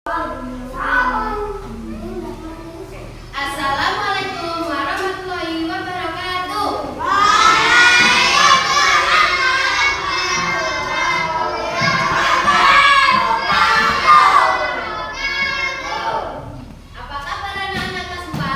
Assalamualaikum warahmatullahi wabarakatuh. Apa kabar anak-anak kelas 4?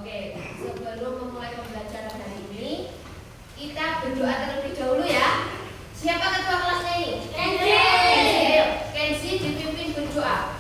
Oke, sebelum memulai pembelajaran hari ini, kita berdoa terlebih dahulu ya. Siapa ketua kelasnya ini? Kenzi. Ayo, Kenzi dipimpin berdoa.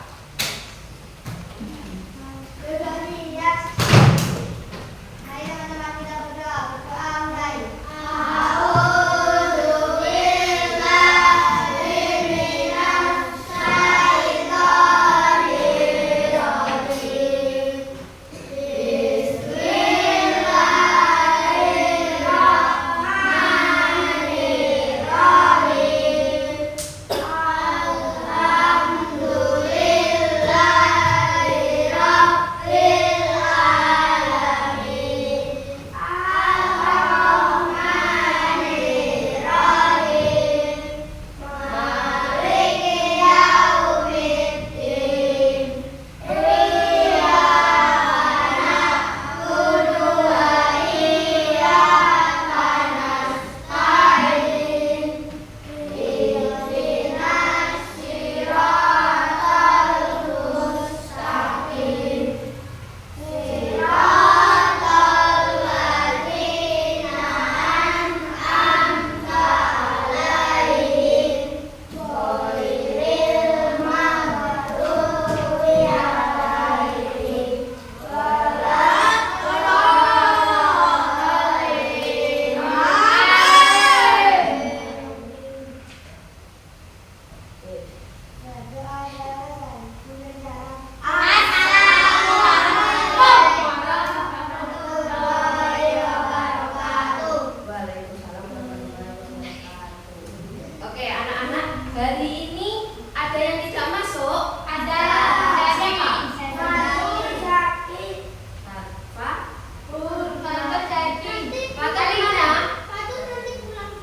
Waalaikumsalam warahmatullahi wabarakatuh. Oke, anak-anak, hari ini ada yang tidak masuk? Ada. Siapa? Fata di mana?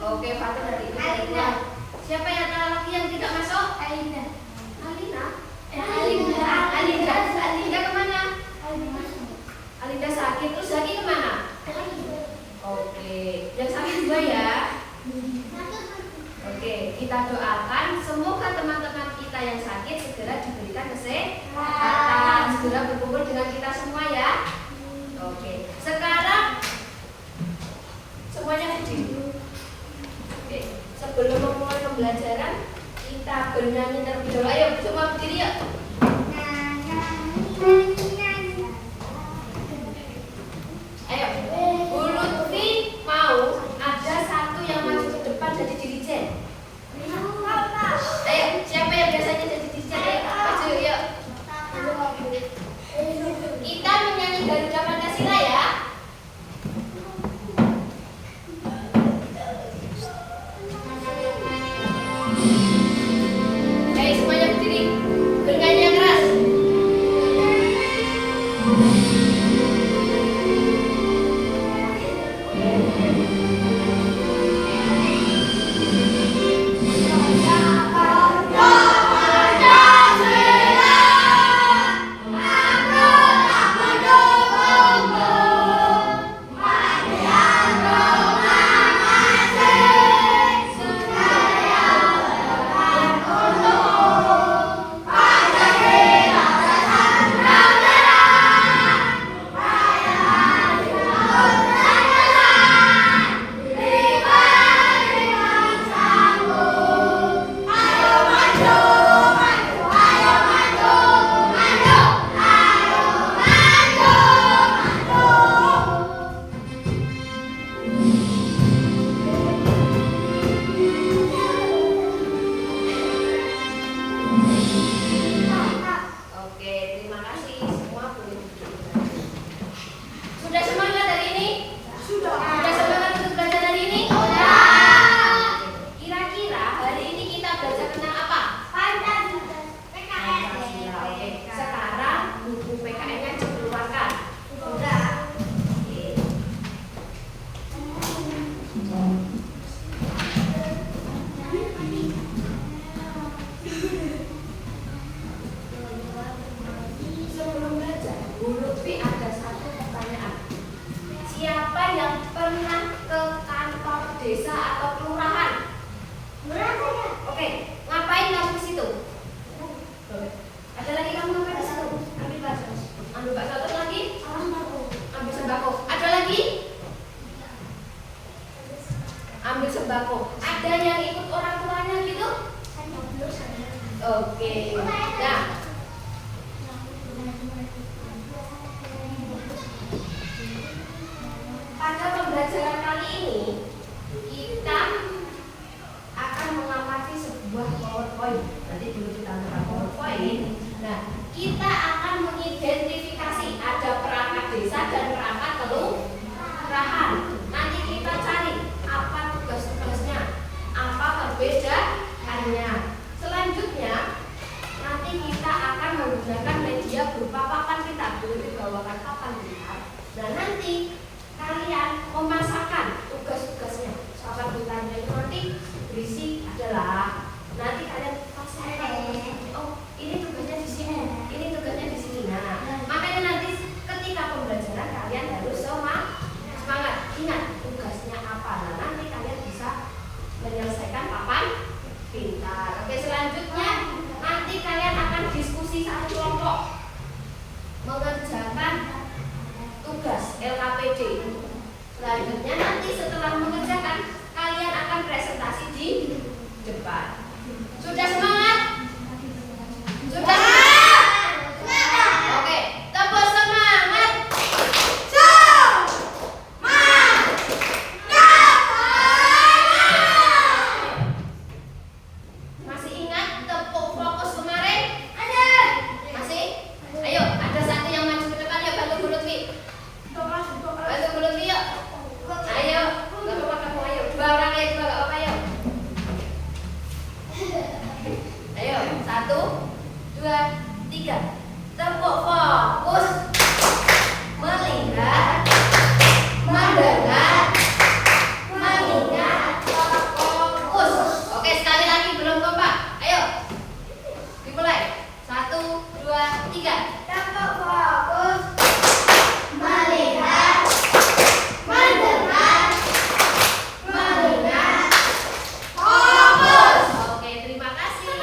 Oke, Fata nanti pulang. Siapa yang antara laki yang tidak masuk? Alina. Alinda kemana? Alinda sakit. Terus Zaki kemana? Oke, yang sakit juga ya. Oke, kita doakan semoga teman-teman kita yang sakit segera diberikan kesehatan, segera berkumpul dengan kita semua ya. Oke, sekarang semuanya berdiri. Oke, sebelum memulai pembelajaran kita bernyanyi terlebih dahulu. Ayo semua berdiri yuk. Ayo, Bu Lutfi mau ada satu yang maju ke depan jadi dirijen. Ayo, siapa yang biasanya jadi dirijen? Ayo, maju yuk. Kita menyanyi Garuda Pancasila ya. Ayo semuanya berdiri. Bernyanyi yang pernah ke kantor desa atau kelurahan? Oke, ngapain kamu ke situ? Ada lagi kamu ngapain ke situ? Ambil bakso. Ambil bakso terus lagi? Ambil sembako. Ada lagi? Ambil sembako. Ada yang ikut orang tuanya gitu? Oke. Nah, pada pembelajaran kali ini kita akan mengamati sebuah PowerPoint. Nanti dulu kita buka PowerPoint. Nah, kita akan mengidentifikasi ada perangkat desa dan perangkat kelurahan. Nanti kita cari apa tugas-tugasnya, apa perbedaannya. Selanjutnya, nanti kita akan menggunakan media berupa papan kita. Boleh dibawakan papan kita. Dan nanti kalian memasakkan tugas-tugasnya. Papan kitanya itu nanti berisi adalah nanti kalian pasangkan. Oh, ini tugasnya di sini, ini tugasnya di sini. Nah, makanya nanti ketika pembelajaran kalian harus semangat. Ingat tugasnya apa. Nah, nanti kalian bisa menyelesaikan papan pintar. Oke, selanjutnya nanti kalian akan diskusi satu kelompok mengerjakan tugas LKPD. Selanjutnya nanti setelah mengerjakan kalian akan presentasi di depan. Sudah semangat? Sudah? Oke, tepuk semangat. Masih ingat tepuk fokus kemarin? Masih? Ayo, ada satu yang maju ke depan ya, bantu Bu Lutfi. Bantu Bu Lutfi yuk. Ayo, gak apa-apa kamu ayo. Dua orang ya, dua gak apa-apa yuk. Ayo, 1, 2, 3. Tepuk fokus. Melihat, mendengar, mengingat, fokus. Oke, sekali lagi belum kompak. Ayo, dimulai. 1, 2, 3. Tepuk fokus. Melihat, mendengar, mengingat, fokus. Oke, terima kasih.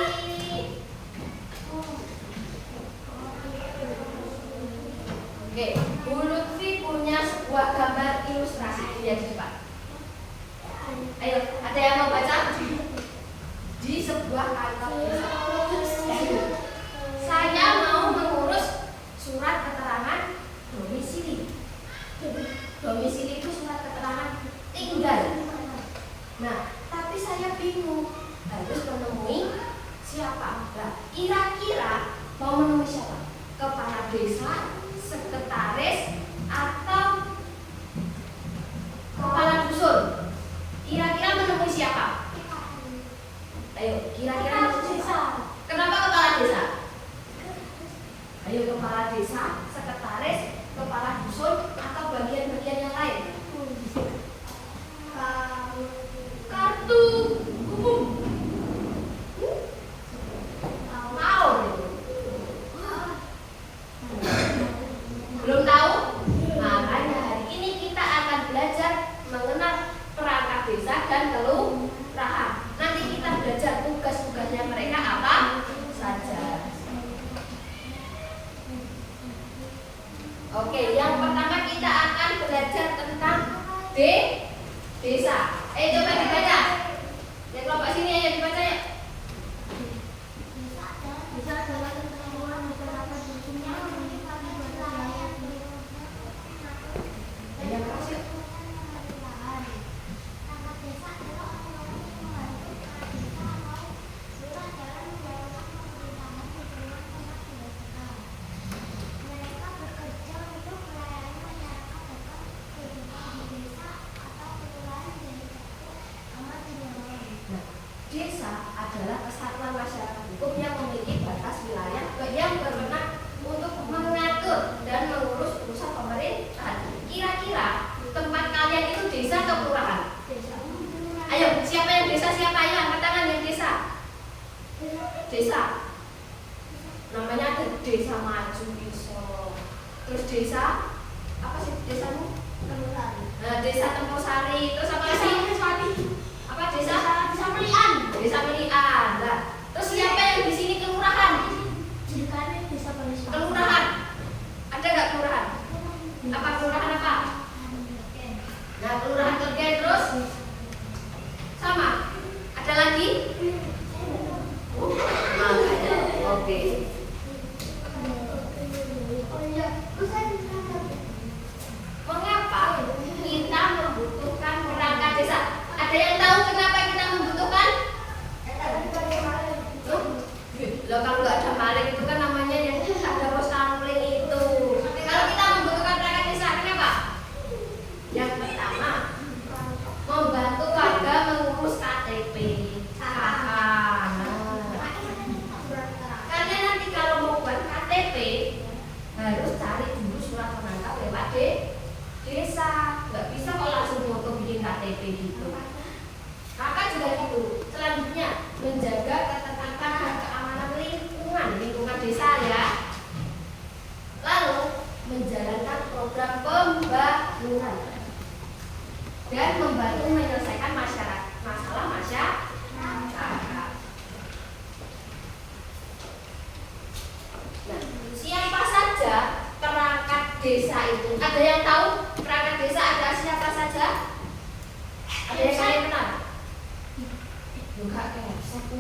Oke, Bu Lutfi punya sebuah gambar ilustrasi yang cepat. Ayo, ada yang mau baca? Di sebuah kantor desa. Saya mau mengurus surat keterangan domisili. Domisili itu surat keterangan tinggal. Nah, tapi saya bingung harus menemui siapa. Nah, kira-kira mau menemui siapa? Kepala desa, sekretaris, atau kepala dusun? Kira-kira menemui siapa? Ayo, kira-kira menemui siapa? Kenapa kepala desa? Ayo, kepala desa, sekretaris, kepala dusun, atau bagian-bagian yang lain? Kartu umum. Tahu? Belum tahu? Makanya hari ini kita akan belajar mengenal perangkat desa dan kelurahan. Nanti kita belajar tugas-tugasnya mereka apa saja. Oke, yang pertama kita akan belajar tentang desa. Coba dibaca. Yang kelompok sini ayo dibaca ya. Desa adalah kesatuan beberapa dusun yang meliputi wilayah Yang keras yuk. perangkat desa adalah orang-orang yang membantu perangkat desa atau lurah dalam menjalankan pemerintahan di lingkungan tempat tinggal mereka. Mereka bekerja untuk melayani masyarakat dalam kehidupan di desa atau kelurahan dari satu amat menyeluruh. Nah, desa adalah kesatuan masyarakat hukum yang memiliki batas wilayah yang berwenang untuk mengatur dan mengurus urusan pemerintahan. Kira-kira tempat kalian itu desa atau kelurahan? Ayo, siapa yang desa? Siapa? Ayo, angkat tangan yang desa. Desa. Namanya ada desa maju iso. Terus desa apa sih desamu? Kelurahan. Nah, Desa Temposari. Terus apa lagi? Apa desa? Desa Pelian. Desa Pelian. Nah, terus siapa yang di sini kelurahan? Julukannya Desa Pelian. Kelurahan. Ada nggak kelurahan? Apa kelurahan apa? Nah, kelurahan Kergen. Terus sama. Ada lagi? Makanya. Oke. Mengapa kita membutuhkan perangkat desa? Ada yang tahu kenapa kita membutuhkan? Loh, kalau nggak ada maling itu kan namanya yang ada pos kamling itu. Kalau kita membutuhkan perangkat desa, kenapa? Yang pertama, membantu warga mengurus KTP. Kalian nanti kalau mau buat KTP harus cari dulu surat pengantar lewat desa. Nggak bisa kok langsung foto bikin KTP gitu. Kakak juga gitu. Selanjutnya menjaga ketertiban dan keamanan lingkungan desa ya. Lalu menjalankan program pembangunan dan membantu menyelesaikan masalah masyarakat. Nah, siapa saja perangkat desa itu? Ada yang tahu perangkat desa ada siapa saja? Ada yang kalian kenal? Juga Kepsek.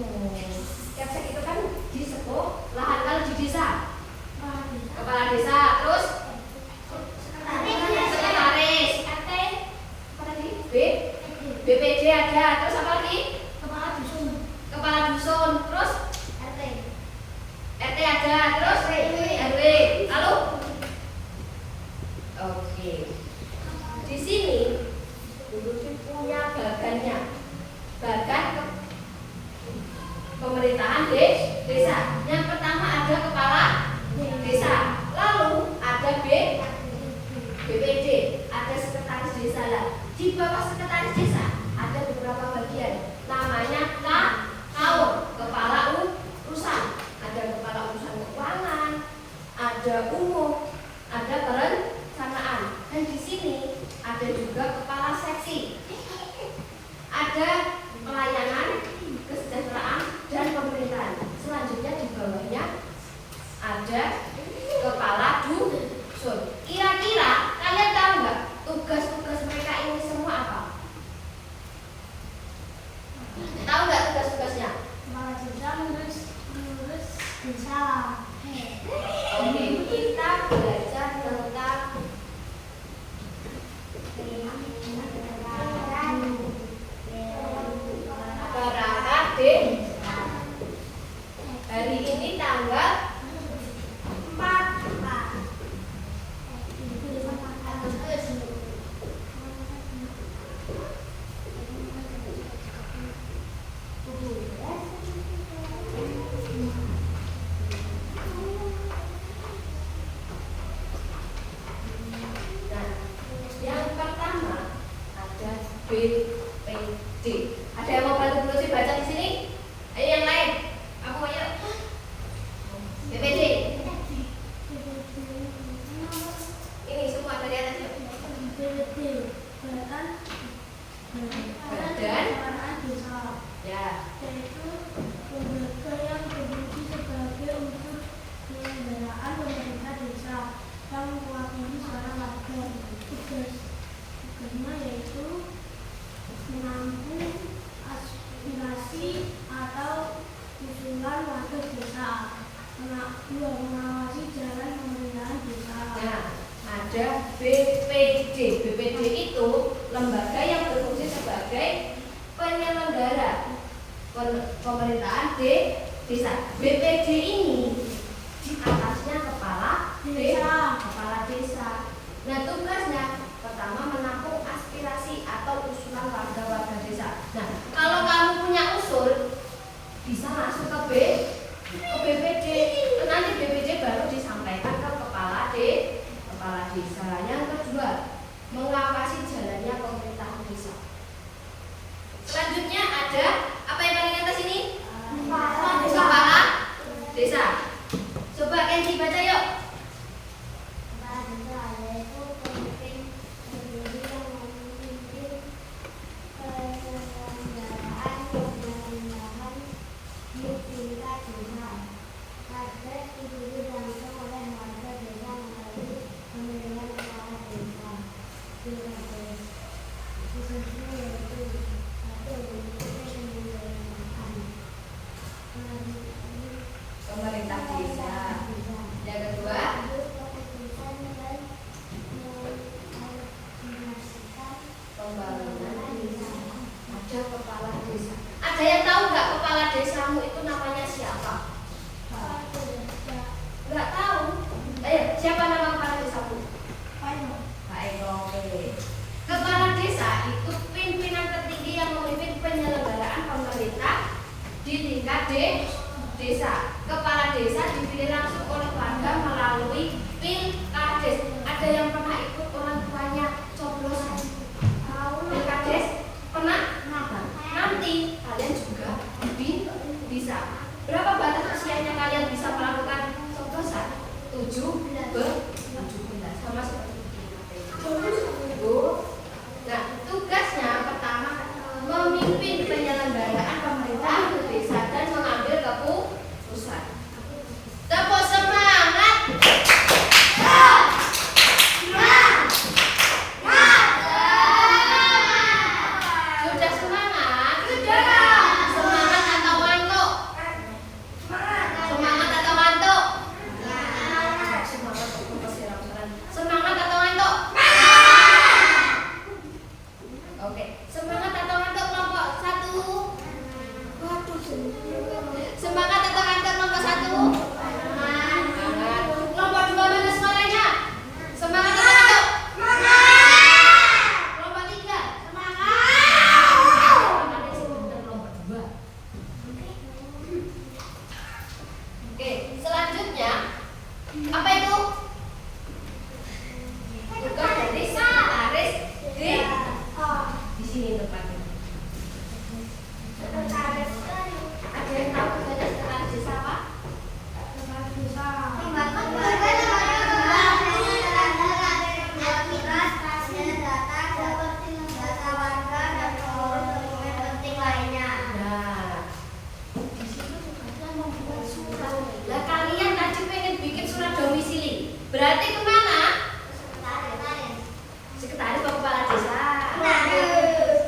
Kepsek itu kan di sekolahan. Kalau di desa kepala desa, terus sekretaris, RT, apa tadi? BPD ada, terus apa lagi? Kepala dusun, terus RT ada, terus RW. Lalu oke. Di sini punya bagannya. Bagan pemerintahan desa. Yang pertama ada kepala desa. Lalu ada BPD, ada sekretaris desa lah. Di bawah sekretaris desa ada beberapa bagian. Namanya KAUR, kepala urusan. Ada kepala urusan keuangan, ada umum, ada perencanaan. Dan di sini ada juga kepala seksi. Ada pelayanan, kesejahteraan, dan pemerintahan. Selanjutnya di bawahnya ada kepala dusun. Kira-kira kalian tahu nggak tugas-tugas mereka ini semua apa? Tahu nggak tugas-tugasnya? Oke, kita belajar tentang perangkat desa. Hari ini tanggal 4 Agustus. Nah, yang pertama ada BPD. Ada yang mau bantu Bu Lucy baca di sini? Ayo yang lain. Aku ayo. BPD. Ini semua dari atas yuk. Badan. Ya. Yaitu lembaga yang berfungsi sebagai unsur penyelenggaraan pemerintah desa yang mewakili suara warga. Tugasnya yaitu menampung aspirasi atau usulan warga desa, mengawasi jalan pemerintahan desa. Nah, ada BPD. BPD itu lembaga yang berfungsi sebagai penyelenggara pemerintahan desa. BPD ini di atasnya kepala desa. Nah, tugasnya pertama menampung aspirasi atau usulan warga-warga desa. Nah, kalau kamu punya usul bisa masuk ke BPD. Nanti BPD baru disampaikan ke kepala desa. Yang kedua, mengawasi jalannya pemerintahan desa. Selanjutnya ada apa yang paling atas ini? Kepala desa. Pemerintah desa. Yang kedua, pembangunan desa. Ada kepala desa. Ada yang tahu nggak kepala desamu itu namanya siapa? Nggak tahu. Ayo, siapa nama kepala desamu? Pak Eko. Oke. Kepala desa itu pimpinan tertinggi yang memimpin penyelenggaraan pemerintah di tingkat desa. Kepala desa dipilih langsung oleh warga melalui pilkades. Ada yang pernah ikut orang tuanya coblosan? Pilkades pernah? Nanti kalian juga bisa. Berapa batas usianya kalian bisa melakukan coblosan? 17 sama seperti itu. Nah, tugasnya pertama memimpin penyelenggaraan pemerintahan di desa dan mengambil keputusan. Tepuk semangat. Sudah semangat? Sudah. Semangat atau ngantuk? Semangat atau ngantuk? Semangat untuk persiapan. Semangat atau ngantuk? Oke, semangat atau ngantuk kelompok 1? Waduh. Semangat atau ngantuk kelompok 1? Semangat. Kelompok 2 mana suaranya? Semangat atau ngantuk? Kelompok 3? Semangat. Kelompok 2. Oke, selanjutnya apa itu? Tugas dari sekretaris di sini tempatnya. Ada yang tahu tugasnya sekretaris desa apa? Nah, di situ tugasnya membuat surat. Lah kalian tadi pengen bikin surat domisili. Berarti kemana? Sekretaris atau kepala desa?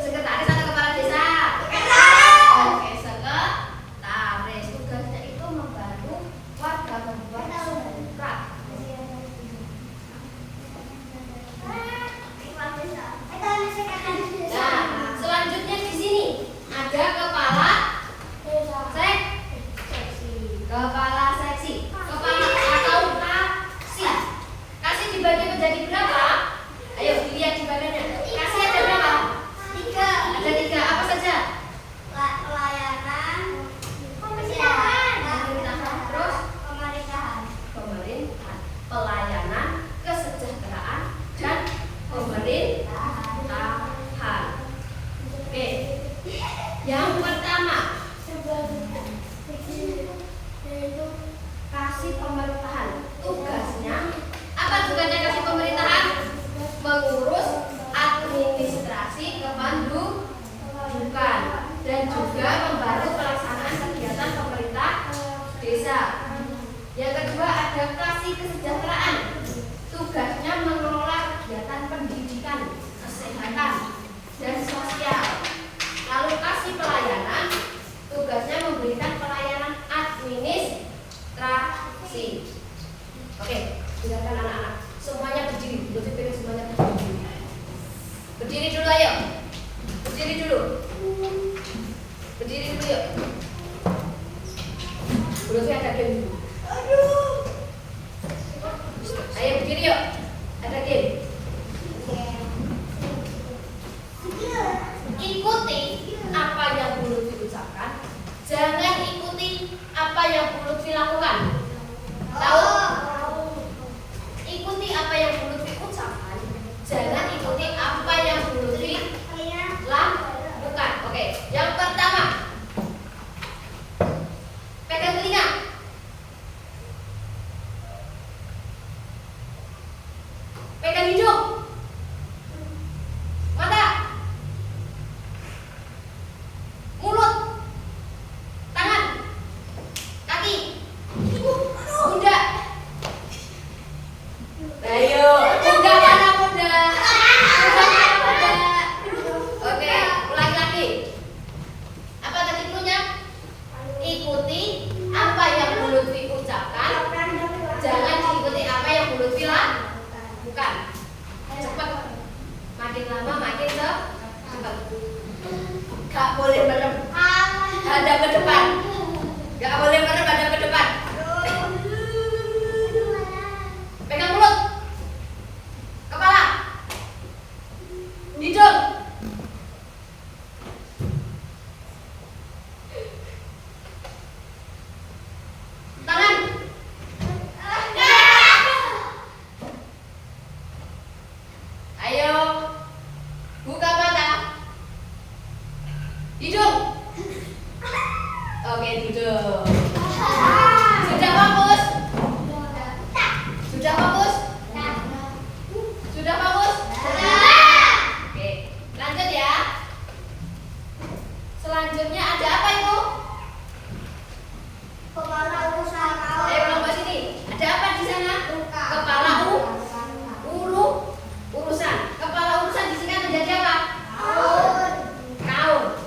Sekretaris atau kepala desa? Oke, sekretaris. Tugasnya itu membantu warga membuat surat. Nah, selanjutnya di sini ada kepala seksi. Kepala seksi. Kepala atau kasih. Kasih dibagi menjadi berapa? Ayo dilihat di badannya. Kasih ada berapa? 3. Ada 3. Apa saja? Pelayanan, Terus pemerintahan. pemerintahan, pelayanan, kesejahteraan, dan pemerintahan. Oke. Yang pertama, kasih pemerintahan. Tugasnya apa? Tugasnya kasih pemerintahan mengurus administrasi kependudukan dan juga membantu pelaksanaan kegiatan pemerintah desa. Yang kedua ada kasih kesejahteraan. Tugasnya mengelola kegiatan pendidikan, kesehatan, dan sosial. Lalu kasih pelayanan. Tugasnya memberikan pelayanan administrasi. Oke, silakan anak-anak. Semuanya berdiri. Lebih pilih semuanya berdiri. Berdiri dulu ayo. Berdiri dulu. Berdiri dulu yuk. Belum ada game dulu. Ayo berdiri yuk. Ada game. Ikuti apa yang Bu Lutfi ucapkan. Jangan ikuti apa yang Bu Lutfi lakukan. Tahu? Ikuti apa yang Bu Lutfi ucapkan. Jangan ikuti apa yang Bu Lutfi lakukan. Oke, yang pertama, pegang telinga. Pegang hidung. Gak boleh merem. Ada ke depan. Gak boleh merem, ada ke depan. Pegang mulut. Kepala. Hidung. Tangan. Ayo. Buka mata. Hidung. Oke, duduk. Sudah fokus? Sudah fokus? Sudah fokus? Oke, lanjut ya. Selanjutnya ada apa itu? Ayo kelompok sini. Ada apa di sana? Kepala urusan. Kepala urusan disingkat menjadi apa? Kaum.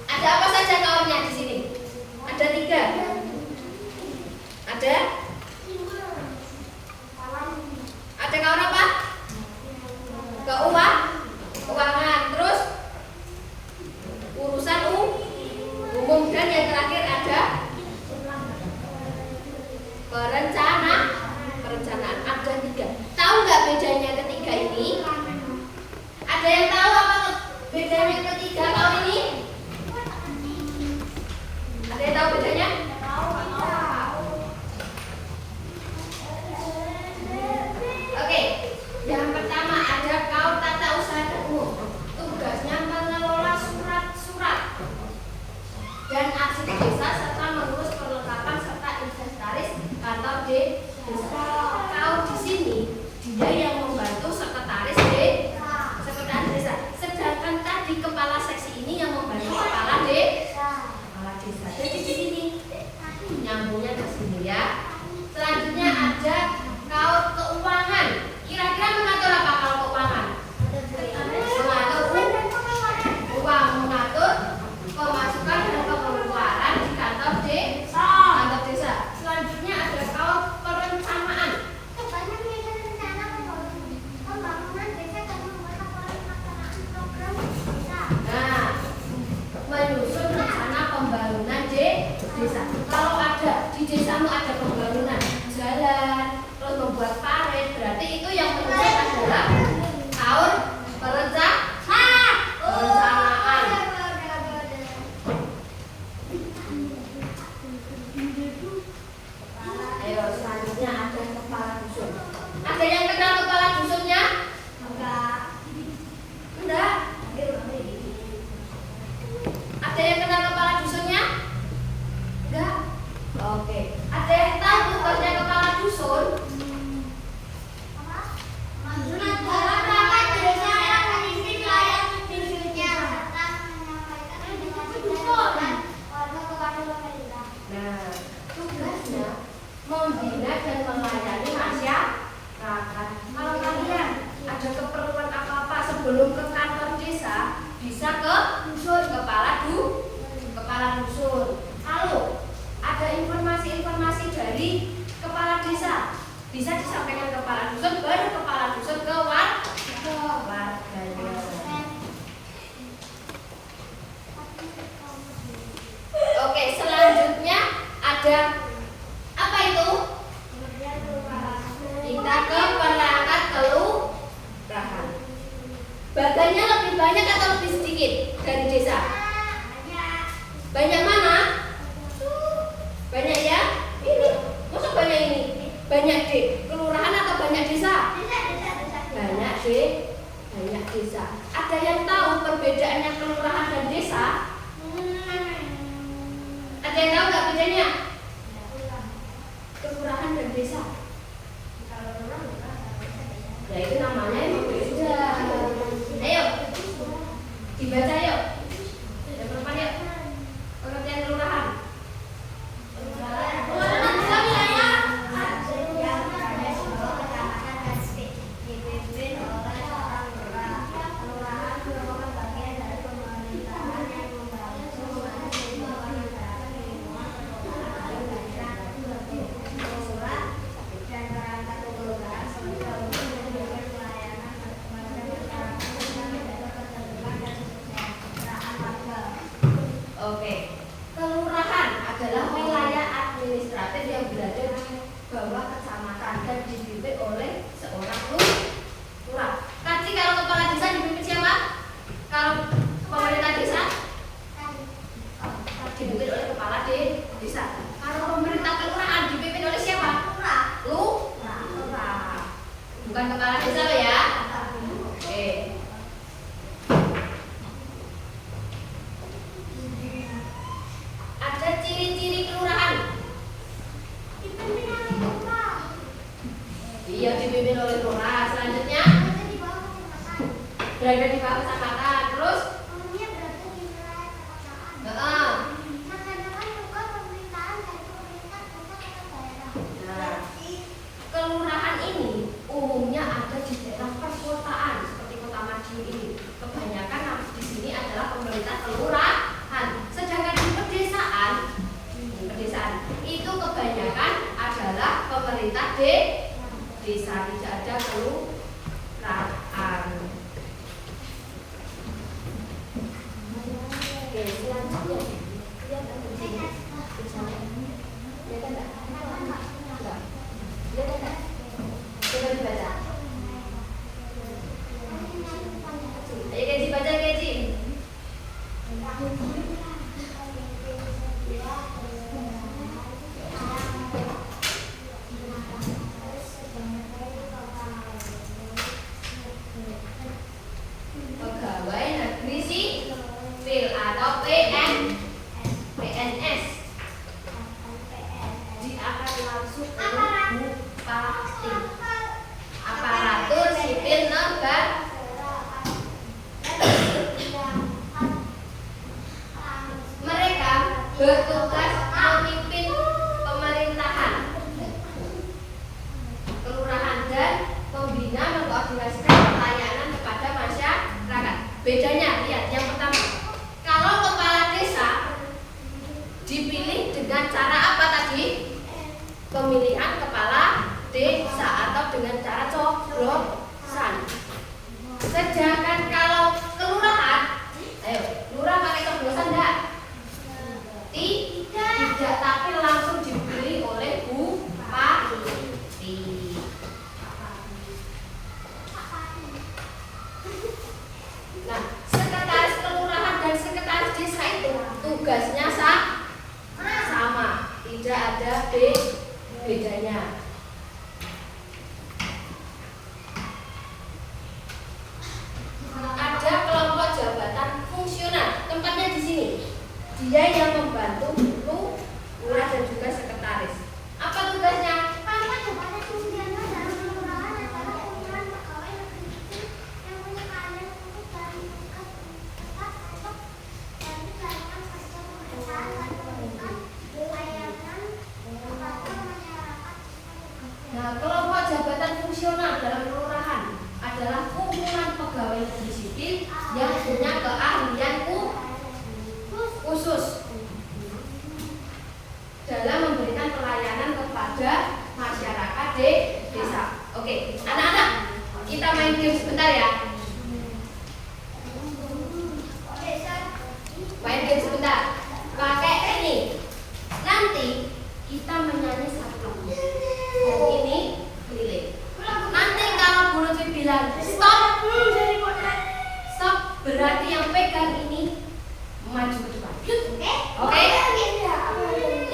Ada apa saja kaumnya di sini? Ada 3. Ada? Ada kaum apa? Keuangan. Terus urusan umum, dan yang terakhir ada perencanaan. Ada 3. Tahu nggak bedanya ketiga ini? Ada yang tahu apa bedanya ketiga kaum ini? Ada yang tahu bedanya? Oke, yang pertama ada kaum tata usaha dan umum. Tugasnya mengelola surat-surat dan arsip desa serta mengurus perlengkapan serta inventaris kantor desa. Kaum di sini dia yang membantu sekretaris desa. Sedangkan tadi kepala seksi ini yang membantu kepala desa. Jadi di sini nyambungnya ke sini ya. Selanjutnya ada kaum keuangan. Kira-kira mengatur apa kalau keuangan? Mengatur uang, mengatur pemasukan dan pengeluaran di kantor desa. Selanjutnya ada kaum perencanaan. Nah, menyusun rencana pembangunan desa. Kalau ada di desamu ada pembangunan jalan, terus membuat parit, berarti itu yang menyusun adalah kaum perencanaan. Ayo, selanjutnya ada kepala dusun. Ada yang kenal kepala dusunnya? Enggak. Ada yang kenal kepala dusunnya? Enggak. Oke. Ada yang tahu tugasnya kepala dusun? Nah, tugasnya membina dan melayani masyarakat. Kalau kalian ada keperluan apa-apa sebelum ke kantor desa, bisa ke kepala dusun. Kalau ada informasi-informasi dari kepala desa, bisa disampaikan kepala dusun, baru kepala dusun ke warganya. Oke, selanjutnya ada apa itu? Kita ke perangkat kelurahan. Bagiannya lebih banyak atau lebih sedikit dari desa? Banyak mana? Banyak ya? Ini. Masa banyak ini? Banyak di kelurahan atau banyak desa? Banyak desa. Ada yang tahu perbedaannya kelurahan dan desa? Ada yang tahu nggak bedanya? Kelurahan dan desa. Ya itu namanya emang beda. Ayo, dibaca yuk. Yang perempuan yuk. Pengertian kelurahan. adalah wilayah administratif yang berada di bawah kecamatan dan dipimpin oleh seorang lurah. Tadi kalau kepala desa dipimpin siapa? Kalau pemerintah desa dipimpin oleh kepala desa. Kalau pemerintah kelurahan dipimpin oleh siapa? Lurah. Bukan kepala desa loh ya. Oke. Ada ciri-ciri kelurahan. Dipimpin oleh lurah. Iya, dipimpin oleh lurah. Selanjutnya Berada di bawah kecamatan. berada di bawah kecamatan. Terus Umumnya berada di wilayah perkotaan. heeh. Mengadakan juga pemerintahan dari pemerintah pusat atau daerah. Nah, kelurahan ini umumnya ada di daerah perkotaan seperti Kota Madiun ini. Kebanyakan di sini adalah pemerintah kelurahan. Sedangkan di pedesaan itu kebanyakan adalah pemerintah desa, tidak ada kelurahan. Oke, selanjutnya lihat ada di sini. Lihat ada? Enggak. Lihat ada? Coba dibaca. Ayo Keji baca Keji. Pegawai negeri sipil atau PNS diakan langsung oleh bupati. Aparatur sipil negara. Mereka bertugas memimpin pemerintahan kelurahan dan membina mengkoordinasikan pelayanan kepada masyarakat. Bedanya, lihat yang pertama, kalau kepala desa dipilih dengan cara apa tadi? Pemilihan kepala desa atau dengan cara coblosan. Sedangkan kalau kelurahan, ayo, lurah pakai coblosan enggak? Tidak, tapi langsung dipilih oleh bupati. Nah, sekretaris kelurahan dan sekretaris desa itu tugasnya sama, tidak ada bedanya. Ada kelompok jabatan fungsional, tempatnya di sini. Dia yang membantu lurah dan juga sekretaris. Apa tugasnya? Kelompok jabatan fungsional dalam kelurahan adalah kumpulan pegawai negeri sipil yang punya keahlian khusus dalam tugas tetap untuk dan melakukan kerja pemerintahan dan memberikan layanan kepada masyarakat. Nah, kelompok jabatan fungsional dalam kelurahan adalah kumpulan pegawai negeri sipil yang punya keahlian khusus dalam memberikan pelayanan kepada masyarakat desa. Oke, anak-anak, kita main game sebentar ya. Main game sebentar. Pakai ini. Nanti kita menyanyi satu lagu. Dan ini keliling. Nanti kalau Bu Lutfi bilang stop, stop, berarti yang pegang ini maju ke depan. Oke?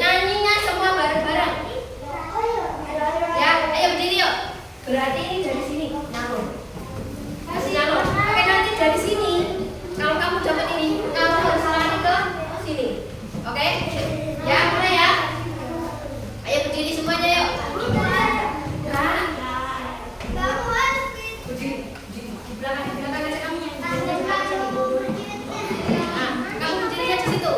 Nyanyinya semua bareng-bareng. Ya, ayo berdiri yuk. Berarti ini dari sini nyalon. Masih nyalon. Oke, nanti dari sini. Kalau kamu dapat ini, kamu harus lari ke sini. Oke? Ya, mulai ya. Ayo berdiri semuanya yuk. Berdiri di belakang aja kamu. Nah, kamu berdiri aja situ.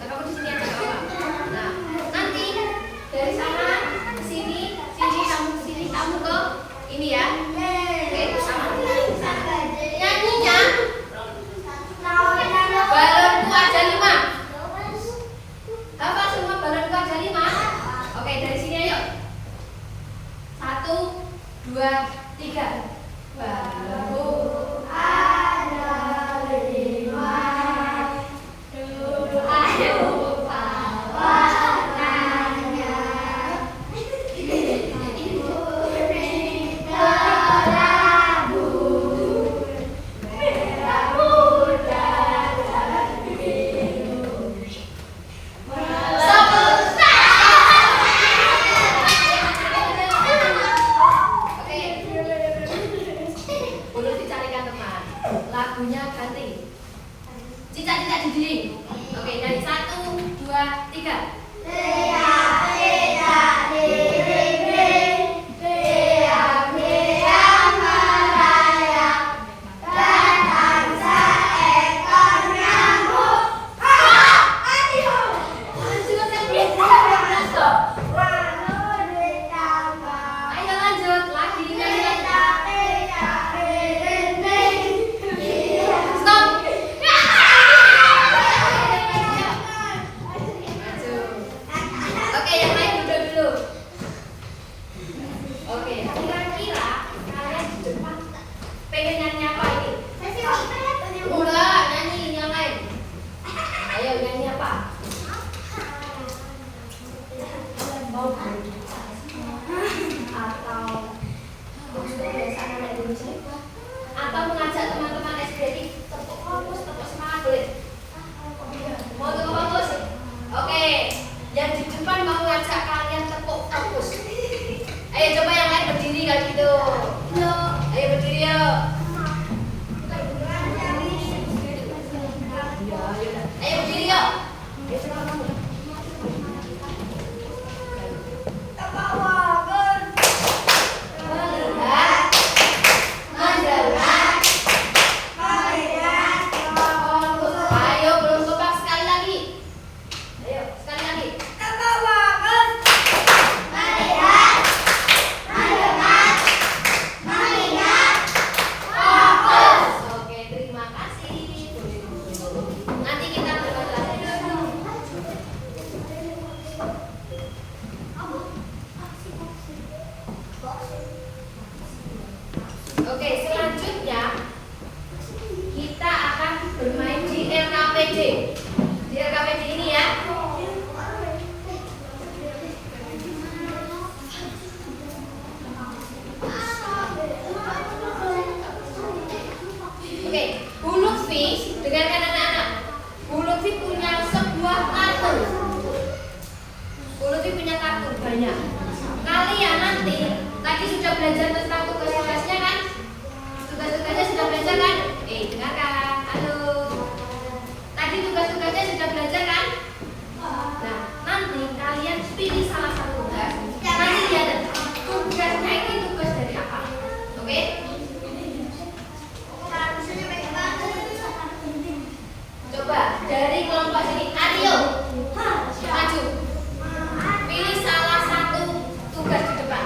Kamu di sini aja nggak apa-apa. Nah, nanti dari sana ke sini, sini kamu Terus dicarikan teman. Lagunya ganti. Cicak-cicak di dinding. Oke, dari 1, 2, 3. Teriak-teriak di dinding, teriak-teriak merayap, datang seekor nyamuk. Lalu ditambah. Ayo lanjut lagi. Teriak-teriak di dinding. Stop. Oke, yang lain duduk dulu. Oke, kira-kira kalian di depan pengen nyanyi apa ini? Udah, nyanyi yang lain. Ayo nyanyi apa? Mau atau untuk kebiasaan anak Indonesia atau mengajak teman-teman SD tepuk fokus, tepuk semangat boleh? Mau tepuk fokus? Oke, yang di depan mau ngajak kalian tepuk fokus. Ayo coba yang lain berdiri kalau gitu. Ayo berdiri yuk. Ayo berdiri yuk. Ayo coba kamu. Melihat, mendengar, fokus. Ayo belum kompak sekali lagi. Ayo sekali lagi. Oke, terima kasih. Nanti kita berbuat lagi. Oke, selanjutnya kita akan bermain di RKPD. Di RKPD ini ya. Oke, Bu Lutfi, dengarkan anak-anak. Bu Lutfi punya sebuah kartu. Bu Lutfi punya kartu banyak. Kalian nanti tadi sudah belajar tentang tugas-tugasnya kan? Tugas-tugasnya sudah belajar kan? Dengarkan. Halo. Tadi tugas-tugasnya sudah belajar kan? Nah, nanti kalian pilih salah satu tugas. Nanti lihat tugasnya ini tugas dari apa? Oke? Coba dari kelompok sini, Aryo, maju. Pilih salah satu tugas di depan.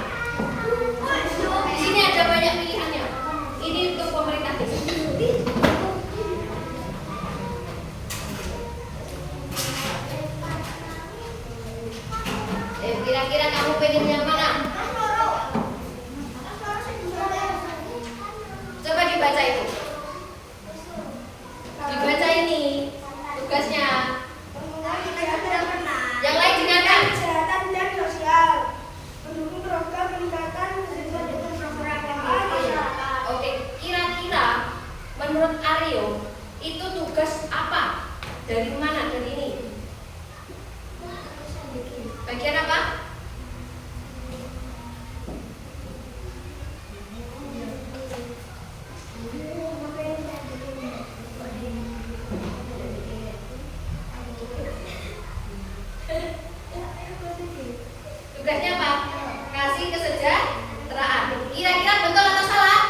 Di sini ada banyak pilihannya. Ini untuk pemerintah desa. Kira-kira kamu pengen yang mana? Coba dibaca itu. Dibaca ini tugasnya. Yang lain dengarkan. Kesehatan dan sosial, mendukung program peningkatan masyarakat. Oke, kira-kira menurut Aryo itu tugas apa? Dari mana? Dari ini. Bagian apa? Tugasnya apa? Kasih kesejahteraan. Kira-kira betul atau salah?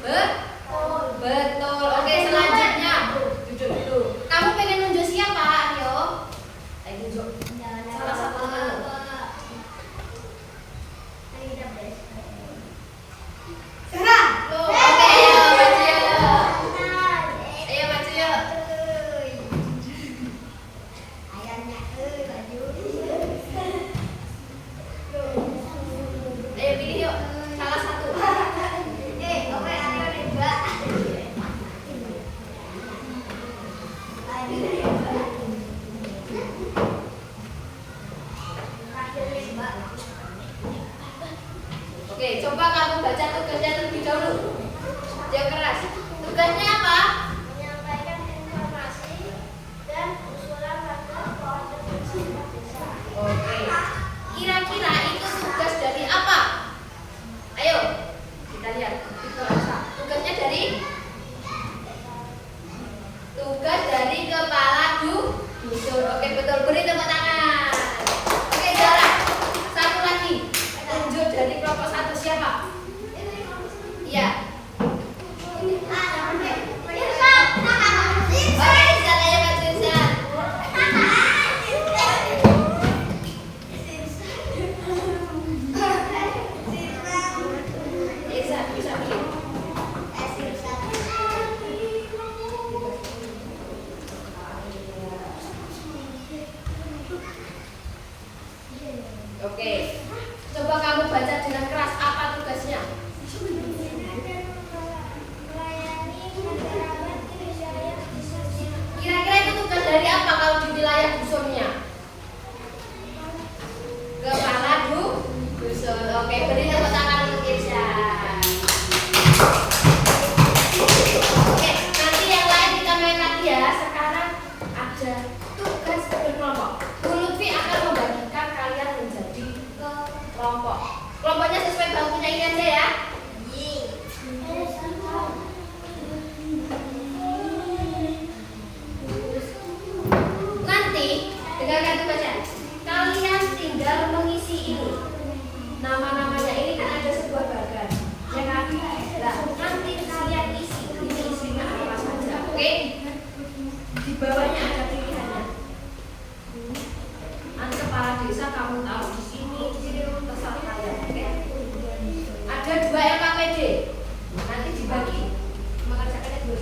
Betul. Oke, selanjutnya duduk dulu. Kamu pengen nunjuk siapa, Aryo? Ayo nunjuk salah satu teman.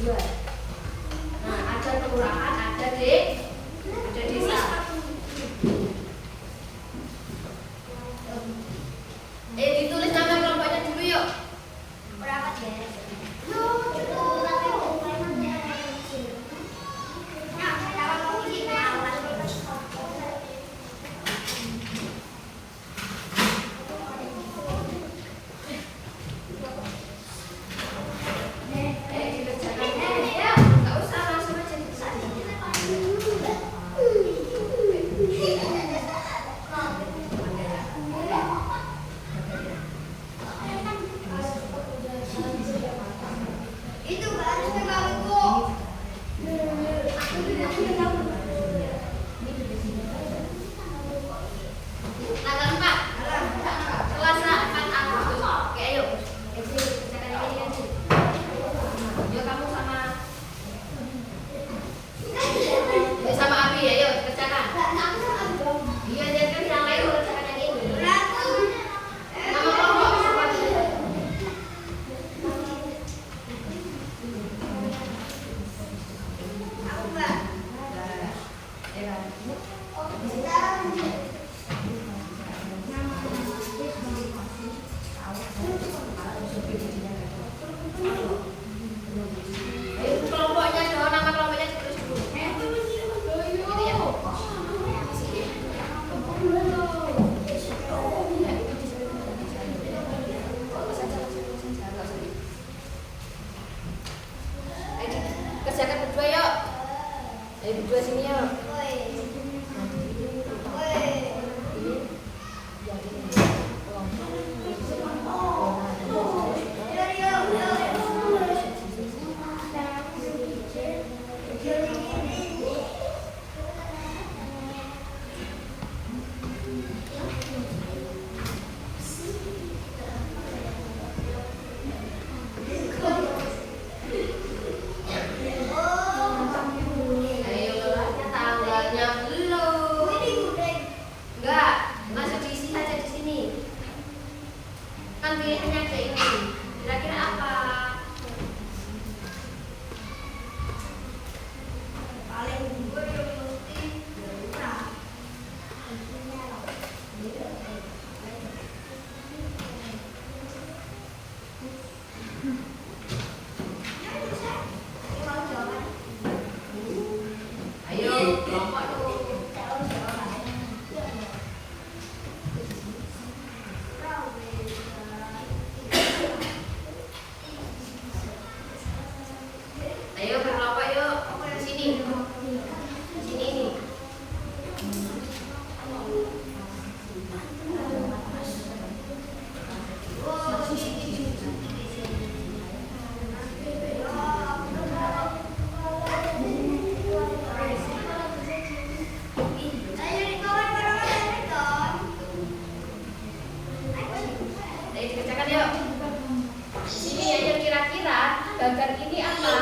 tujuan. Nah, ada kelurahan, ada desa. Ditulis nama kelompoknya dulu yuk. Berapa deh? Nggak usah, langsung aja Itu harus mengganggu. Tanggal 4 Selasa 4 Agustus. Oke, ayo. Kerjakan ini kan. Yuk kamu sama Abi ya, yuk kerjakan. Iya, jangan yang lain kerjakan yang ini. Nama kelompok siapa? Ayo kelompoknya dong, nama kelompoknya ditulis dulu. Gitu ya. Ayo kerjakan berdua yuk. Ayo berdua sini yuk. Ayo keluarnya tanggalnya belum. Enggak, masih diisi saja di sini. Kan pilihannya ada ini. Kira-kira apa? Ayo, kelompok dulu. Ayo berkelompok yuk. Di sini. Di sini nih. Ayo dikerjakan yuk. Di sini aja kira-kira gambar ini apa?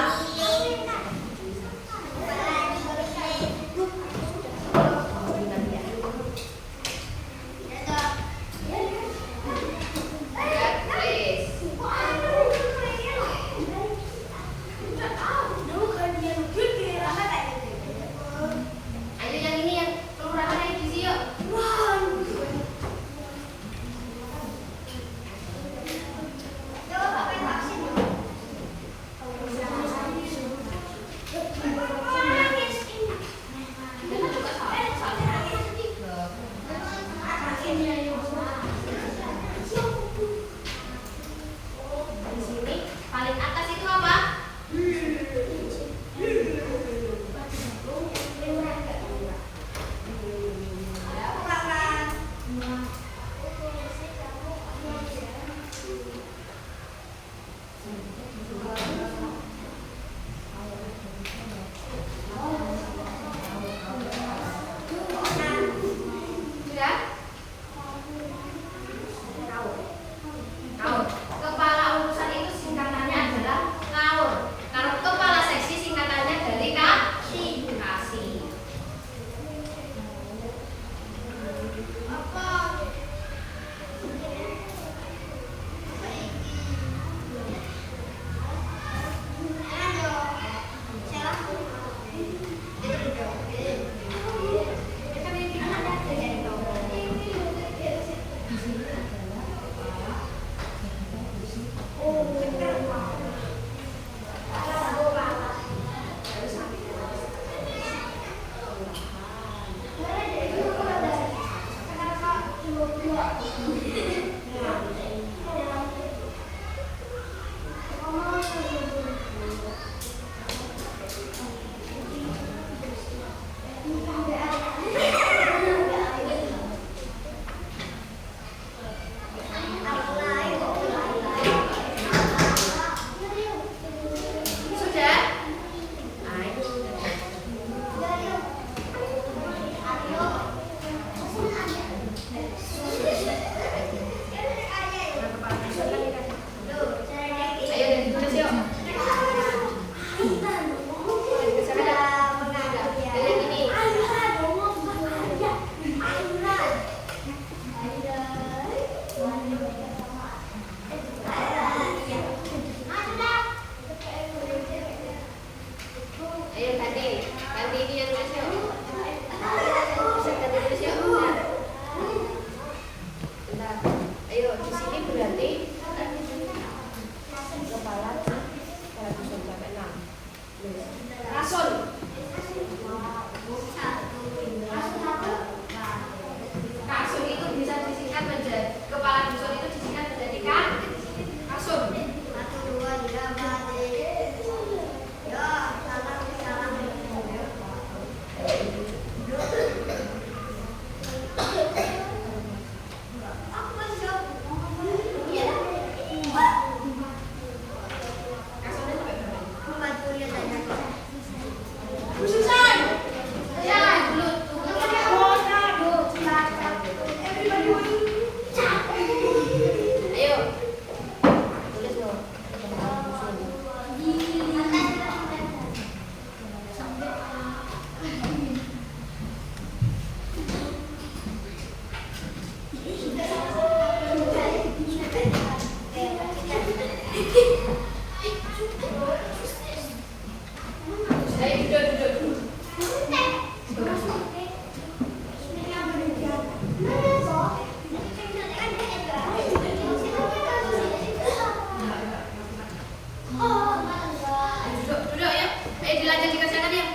dilanjut dikerjakan yuk.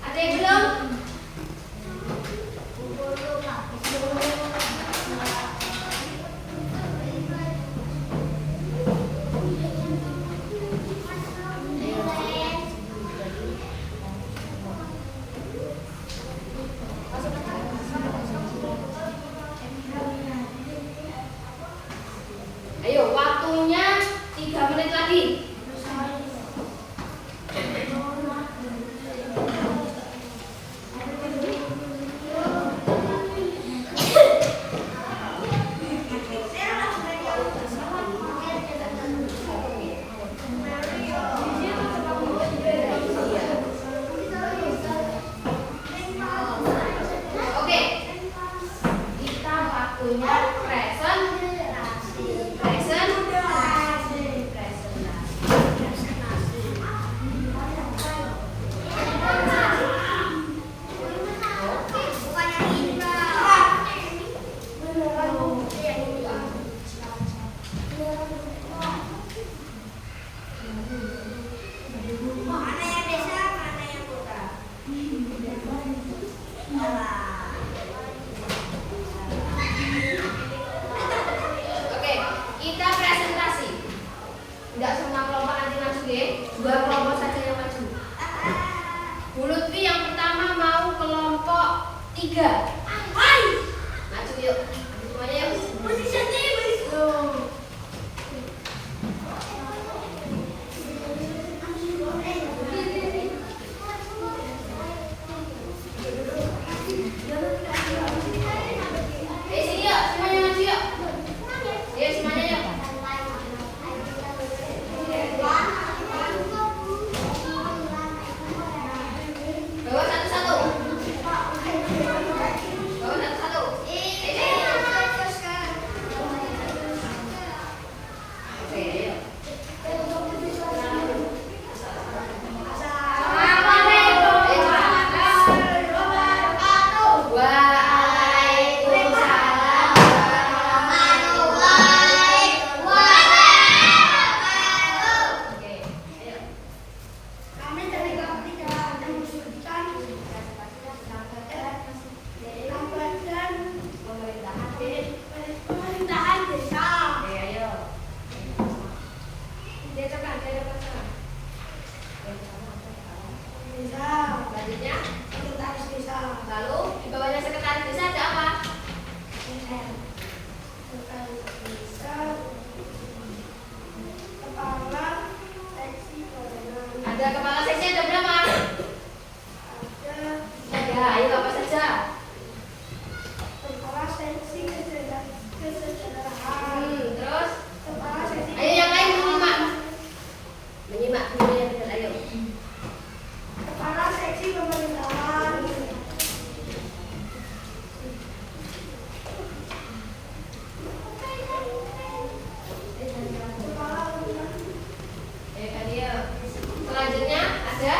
Ada yang belum? Ayo, waktunya 3 menit lagi. Oke, kita waktunya present. Oke, kita presentasi. Tidak semua kelompok nanti maju ya. 2 kelompok saja yang maju. Bu Lutfi yang pertama mau kelompok 3. Maju yuk. Semuanya yuk. Sini yuk, semuanya maju yuk. Ayo semuanya yuk. Bawa satu-satu. Bawa satu-satu. Oke, ayo. Selanjutnya, lalu di bawahnya sekretaris desa ada apa? Ada kepala seksi ada berapa? Ada, ayo apa saja? Terus? Ayo yang lain menyimak. Menyimak dulu yang benar, ayo. Kepala seksi pemerintahan. Ayo Kadia. Selanjutnya ada?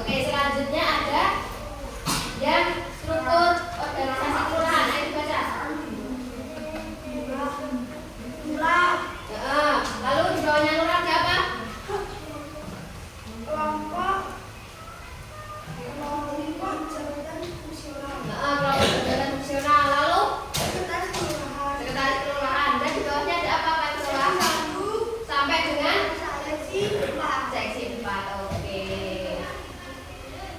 Oke, selanjutnya ada yang struktur organisasi kelurahan. Ayo dibaca. Lalu di bawahnya lurah ada apa? Kelompok jabatan fungsional. Kelompok jabatan fungsional. Lalu Sekretaris kelurahan. sekretaris kelurahan. Dan di bawahnya ada apa Pak Kelurahan? Sampai dengan Seksi 4. seksi 4. Oke.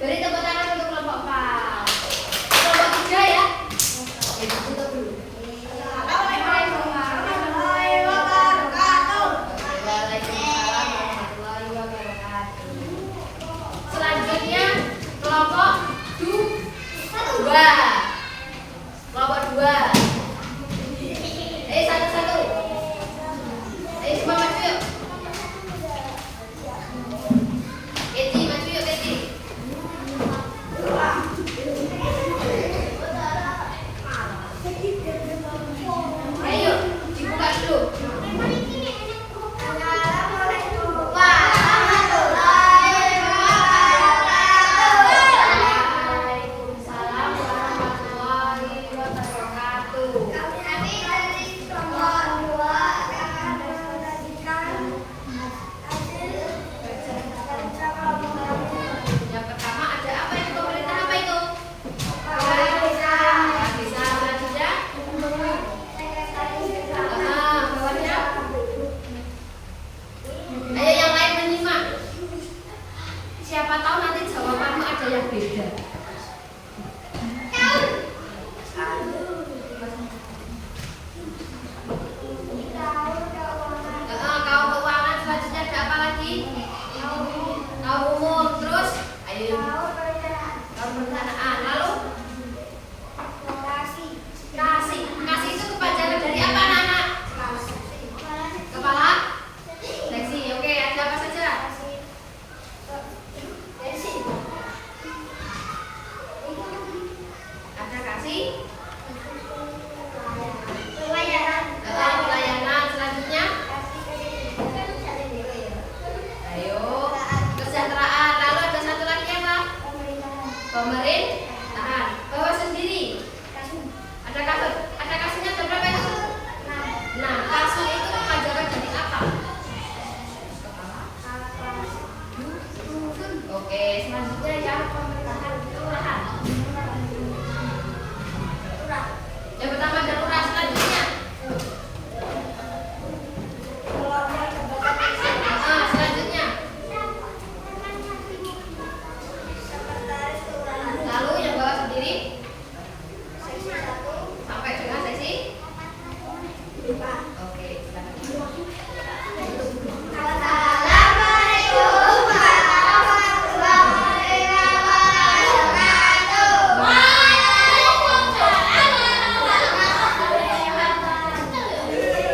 Beri tepuk tangan untuk kelompok 4. Kelompok 3 ya. Oke, tutup dulu. Assalamualaikum warahmatullahi wabarakatuh. Waalaikumsalam warahmatullahi wabarakatuh. Selanjutnya kelompok 2. Kelompok 2. Satu-satu. Semua maju yuk. Keti maju yuk Keti. kasih Pelayanan. pelayanan. Selanjutnya, ayo kesejahteraan. Lalu ada satu lagi apa? Pemerintahan. Bawa sendiri. Ada kasut. Ada kasutnya ada berapa itu? Nah, kasut itu kepanjangan dari apa? Oke, selanjutnya yang pemerintahan kelurahan. Yang pertama ada lurah, selanjutnya. Selanjutnya. Lalu yang bawa sendiri sampai dengan seksi. Oke, silakan.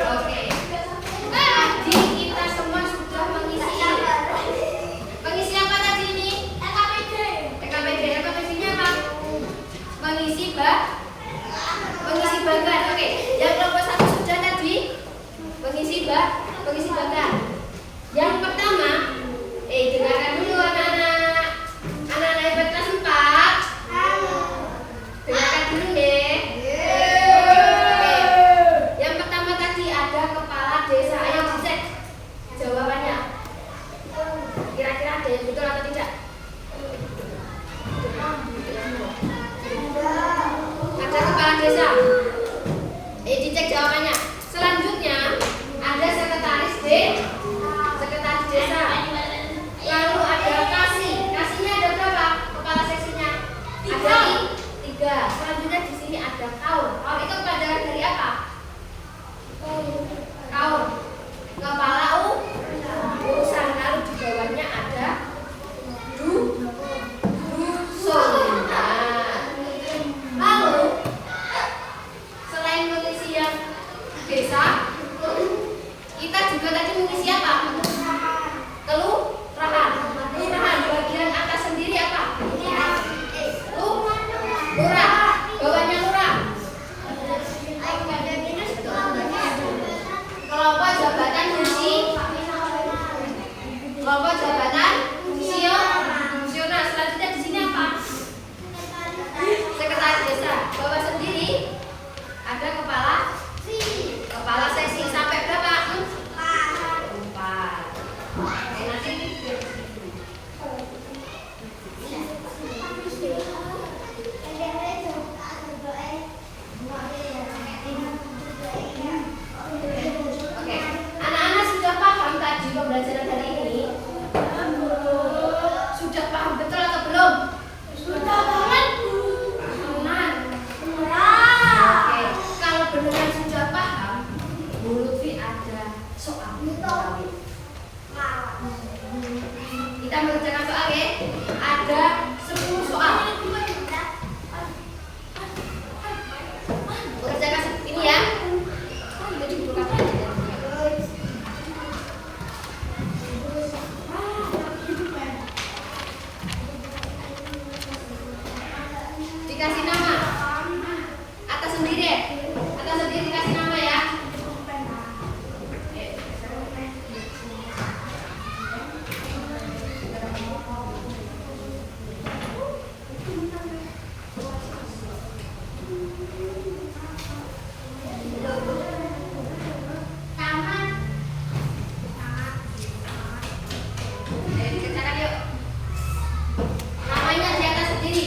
Oke. Tadi kita semua sudah mengisi. Mengisi apa tadi ini? TKPD. TKPD-nya apa? Mengisi bagan. Oke. Yang kelompok 1 sudah tadi mengisi bagan. Yang pertama, dengarkan dulu anak-anak. Anak-anak hebat kelas 4. Dengarkan dulu deh. Oke. Yang pertama tadi ada kepala desa. Ayo dicek jawabannya. Kira-kira ada yang betul atau tidak? Ada kepala desa. Dicek jawabannya. Selanjutnya ada sekretaris desa. Lalu ada kasih. Kasihnya ada berapa? Kepala seksinya ada 3. Selanjutnya di sini ada kaur. Kaur itu kepanjangan dari apa? Kaur. Kepala urusan. Lalu di bawahnya ada dusun. Lalu selain mengisi yang desa, kita juga tadi mengisi apa? Kelurahan. Bagian atas sendiri apa? Lurah. Bawahnya lurah. Kelompok jabatan fungsional. Selanjutnya di sini apa? Sekretaris desa. Bawah sendiri ada kepala seksi. Sampai berapa? 4. Oke, nanti oke. Anak-anak sudah paham tadi pembelajaran hari ini? Sudah paham betul atau belum? Sudah banget, Bu. Benar. Oke, kalau beneran sudah paham, Bu Lutfi ada soal. Kita mengerjakan soal ya. Ada 10 soal. Mengerjakan ini ya. Jadi buka aja. Dikasih nama. Atas sendiri. Atas sendiri dikasih nama ya. Kerjakan yuk. Namanya di atas sendiri.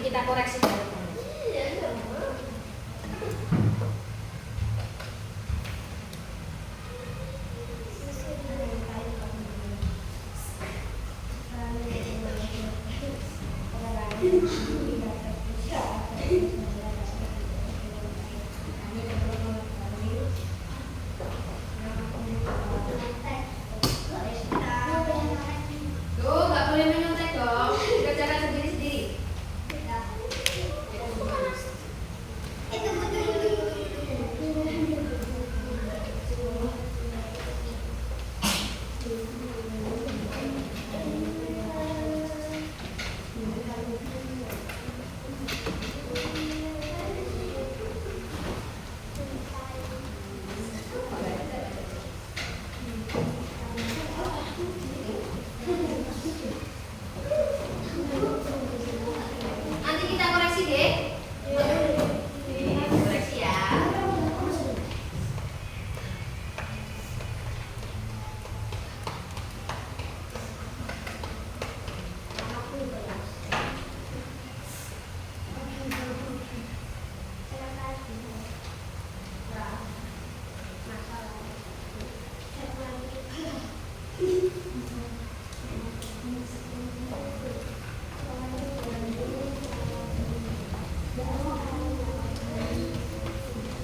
kita koreksi. Tuh, nggak boleh menyontek dong. Kerjakan sendiri-sendiri. Nanti kita koreksi deh. Koreksi ya.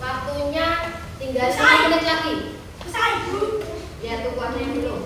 Waktunya tinggal 1 menit lagi. Ya, tunggu waktunya dulu.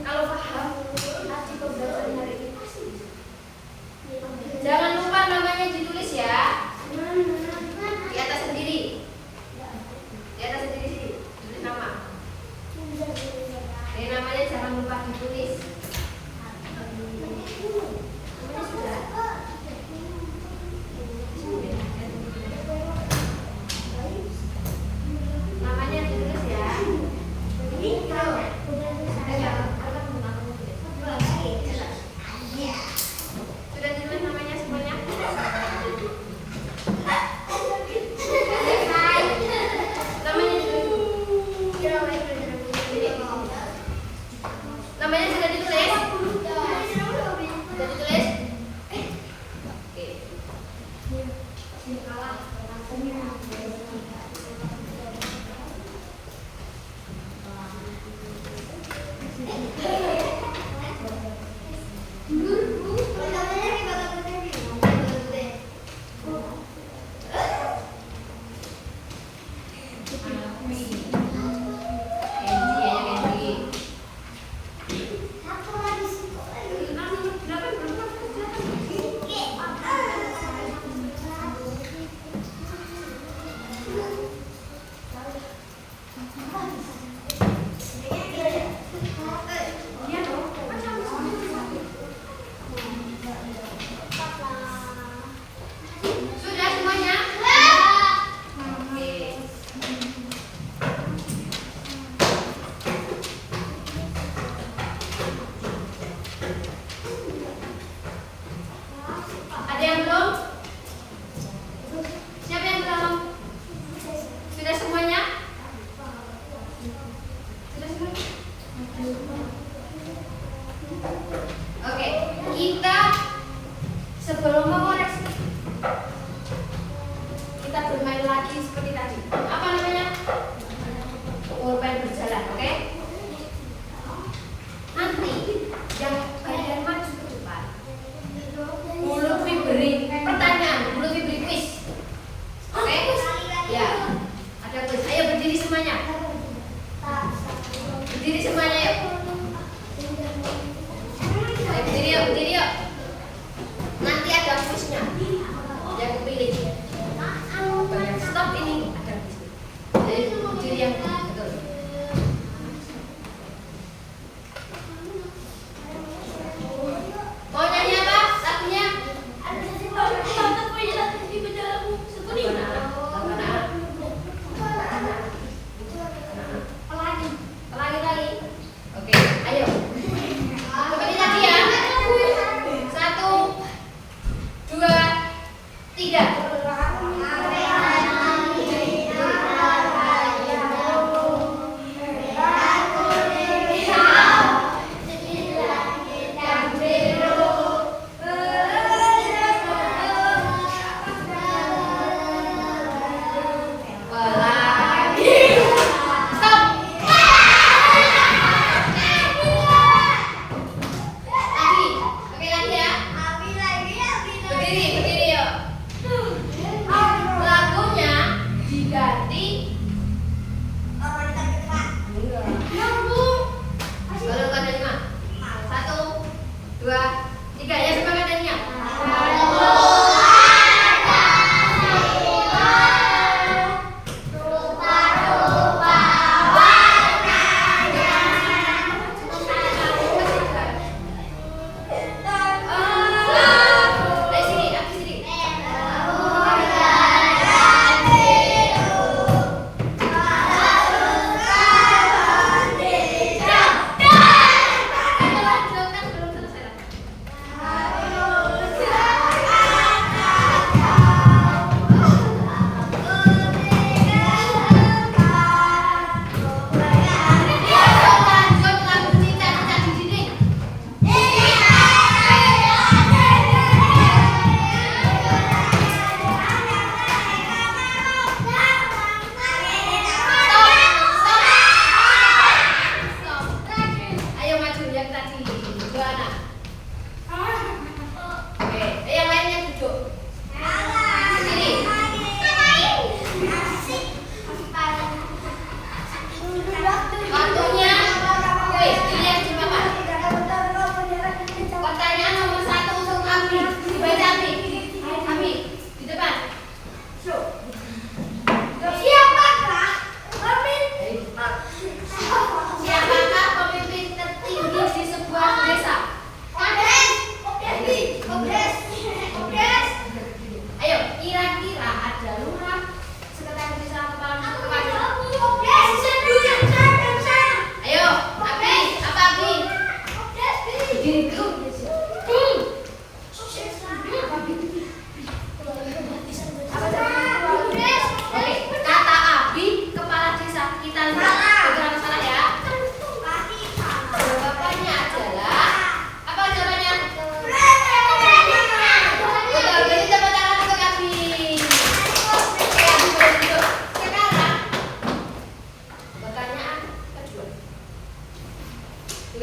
Kalau paham, hasil pembelajaran hari ini pasti bisa. Jangan lupa namanya ditulis ya. Di atas sendiri. Di atas sendiri sini. Tulis nama. Namanya jangan lupa ditulis. Namanya sudah. Namanya ditulis ya. Sudah ditulis namanya semuanya? Namanya namanya sudah ditulis? Sudah ditulis? Oke. Sudah semuanya? Oke. Ada yang belum? Siapa yang belum? Sudah semuanya? Sudah semuanya? Oke, kita sebelum mengoreksi kita bermain lagi seperti tadi. Apa namanya? Pulpen berjalan, oke? Nanti yang kalian maju ke depan, Bu Lutfi beri pertanyaan, Bu Lutfi beri quiz. Oke? Ya. Ada quiz. Ayo berdiri semuanya. Berdiri semuanya yuk. Ayo berdiri yuk, berdiri yuk. Nanti ada quiznya. Yang pilih. Yang stop ini ada quiznya. Jadi berdiri yang betul. Mau nyanyi apa? Lagunya?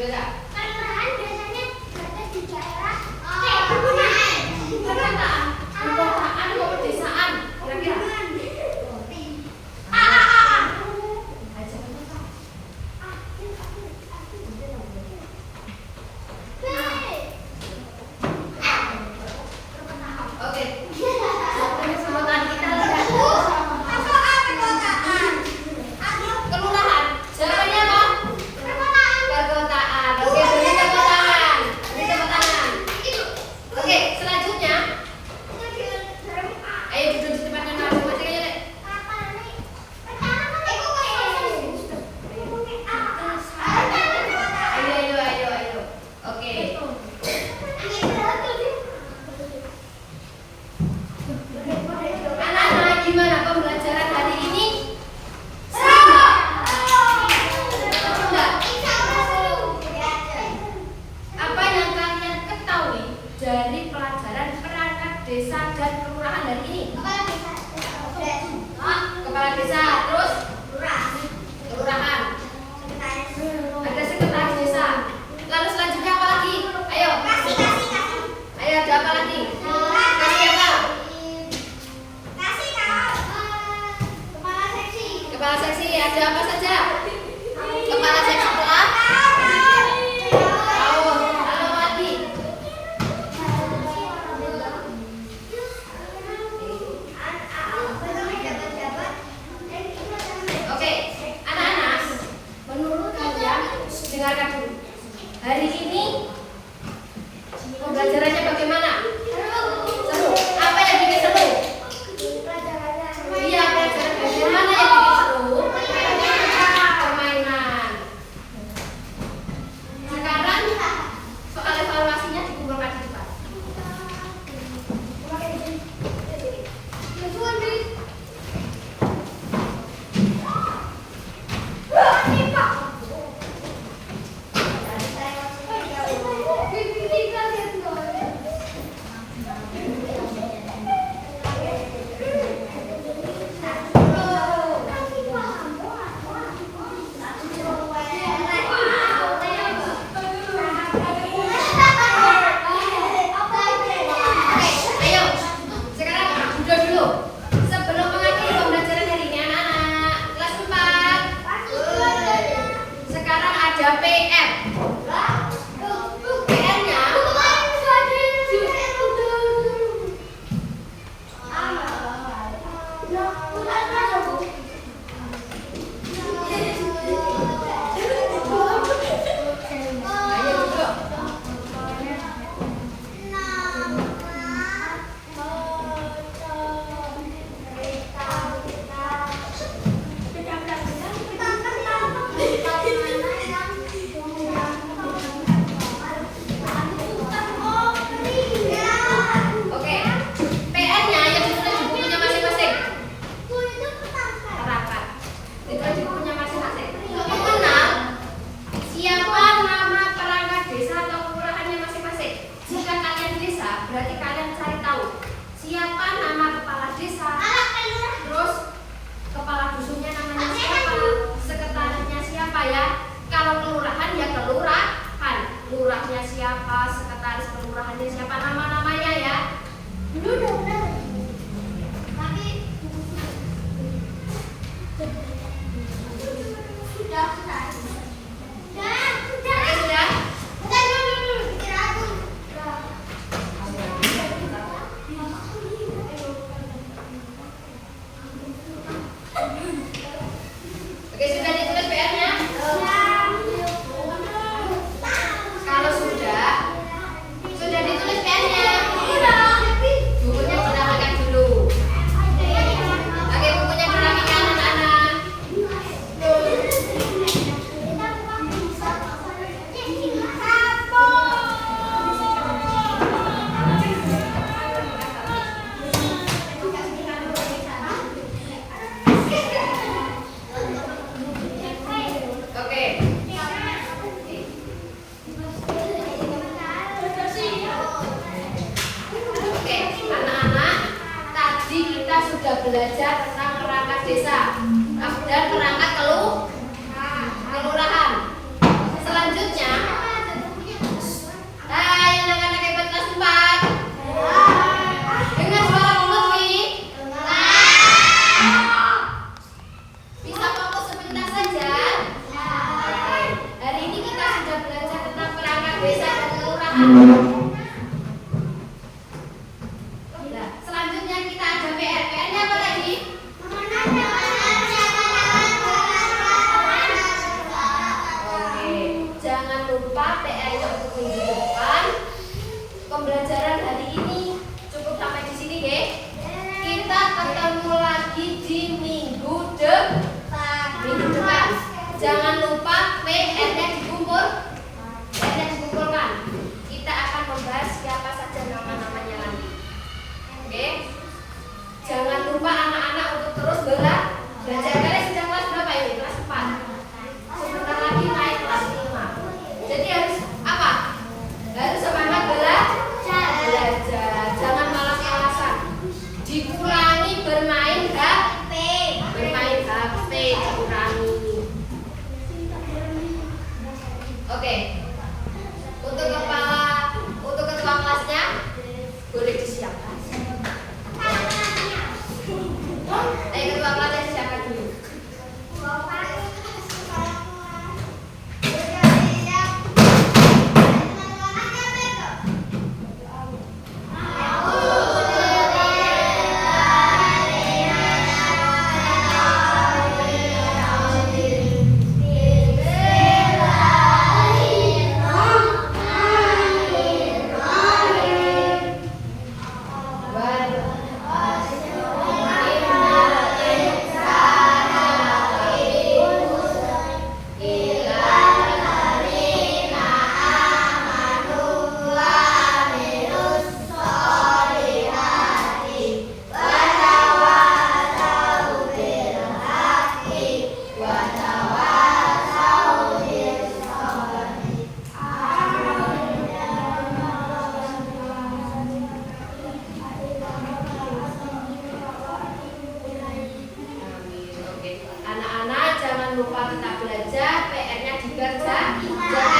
Gimana? Kelurahan biasanya berada di daerah perkotaan. Perkotaan, perkotaan atau pedesaan? Kira-kira? Oke. Sebutan kita lihat. Kelurahan. Jawabannya apa? Perkotaan. Oke, beri tepuk tangan. Beri tepuk tangan. Oke, selanjutnya. Ayo duduk di tempatnya masing-masing aja, Dek. Ayo. Oke. Anak-anak, gimana pembelajaran hari ini? Seru nggak? Seru nggak? Apa yang kalian ketahui dari pelajaran perangkat desa dan kelurahan hari ini? Kepala desa, terus kelurahan, ada sekretaris desa. Lalu selanjutnya apa lagi? Ayo, ada apa lagi? Kasih apa? Kepala seksi, ada apa saja? Kepala seksi kelas. Lalu apa lagi? Oke, anak-anak, menurut kalian, dengarkan dulu. Hari ini pembelajarannya bagaimana? Seru. Apa yang bikin seru? Iya, pelajaran bagaimana yang bikin seru? Permainan. Sekarang soal evaluasinya dikumpulkan di depan. Ayo, sekarang duduk dulu. Sebelum mengakhiri pembelajaran hari ini, anak-anak kelas 4. Sekarang ada PR. PR-nya ayo duduk. Oke. PR-nya yang ditulis di bukunya masing-masing. Terangkan. Ditulis di bukunya masing-masing. Mengenal siapa nama perangkat desa atau kelurahannya masing-masing. Jika kalian desa, berarti kalian cari tahu siapa nama kepala desa, terus kepala dusunnya namanya siapa, sekretarisnya siapa ya. Kalau kelurahan ya kelurahan, lurahnya siapa, sekretaris kelurahannya siapa, nama-namanya ya. Oke, sudah? Oke, sudah ditulis PR-nya? Kalau sudah ditulis PR-nya. Bukunya dirapikan dulu. Oke, bukunya dirapikan anak-anak. Oke. Oke, anak-anak, tadi kita sudah belajar tentang perangkat desa dan perangkat kelurahan. Selanjutnya Nah, selanjutnya kita ada PR. PR-nya apa tadi? Oke, jangan lupa PR-nya untuk minggu depan. Pembelajaran hari ini cukup sampai di sini, ya. Kita ketemu lagi di minggu depan. Jangan lupa PR-nya dikumpulkan. Kita akan membahas siapa saja nama-namanya nanti. Oke. Jangan lupa anak-anak untuk terus belajar. Kalian sudah kelas berapa ini? Kelas 4. Sebentar lagi naik kelas 5. Jadi harus apa? Harus semangat belajar. Jangan malas-malasan. Dikurangi bermain HP. Dikurangi. Oke. Untuk ketua kelasnya boleh disiapkan. Ketua kelasnya disiapkan dulu. Anak-anak jangan lupa tetap belajar, PR-nya dikerjakan.